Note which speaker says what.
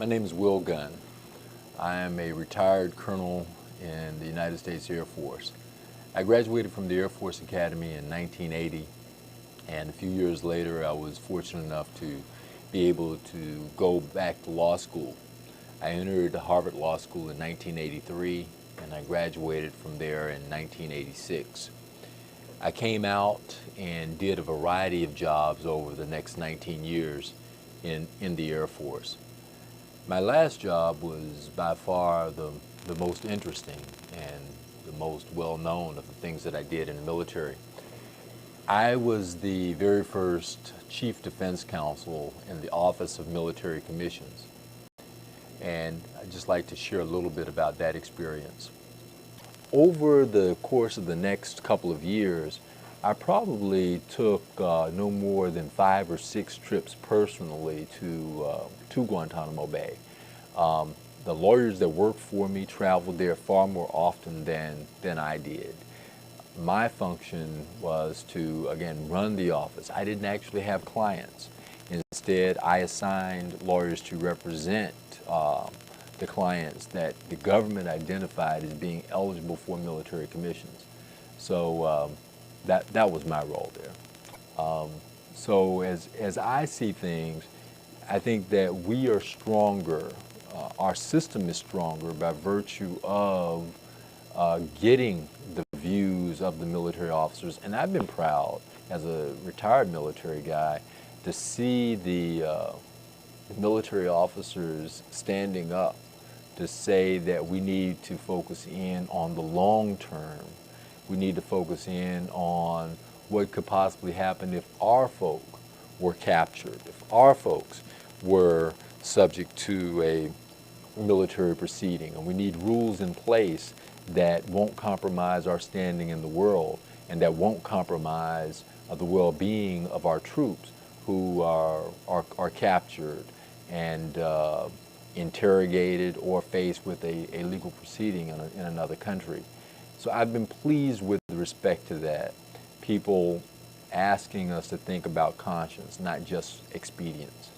Speaker 1: My name is Will Gunn. I am a retired colonel in the United States Air Force. I graduated from the Air Force Academy in 1980, and a few years later I was fortunate enough to be able to go back to law school. I entered Harvard Law School in 1983, and I graduated from there in 1986. I came out and did a variety of jobs over the next 19 years in the Air Force. My last job was by far the most interesting and the most well-known of the things that I did in the military. I was the very first Chief Defense Counsel in the Office of Military Commissions, and I'd just like to share a little bit about that experience. Over the course of the next couple of years, I probably took no more than 5 or 6 trips personally to Guantanamo Bay. The lawyers that worked for me traveled there far more often than I did. My function was to, again, run the office. I didn't actually have clients. Instead, I assigned lawyers to represent the clients that the government identified as being eligible for military commissions. So that was my role there. So as I see things, I think that we are stronger. Our system is stronger by virtue of getting the views of the military officers. And I've been proud, as a retired military guy, to see the military officers standing up to say that we need to focus in on the long term. We need to focus in on what could possibly happen if our folk were captured, if our folks were subject to a military proceeding. And we need rules in place that won't compromise our standing in the world and that won't compromise the well-being of our troops who are captured and interrogated or faced with a legal proceeding in another country. So I've been pleased with respect to that. People asking us to think about conscience, not just expedience.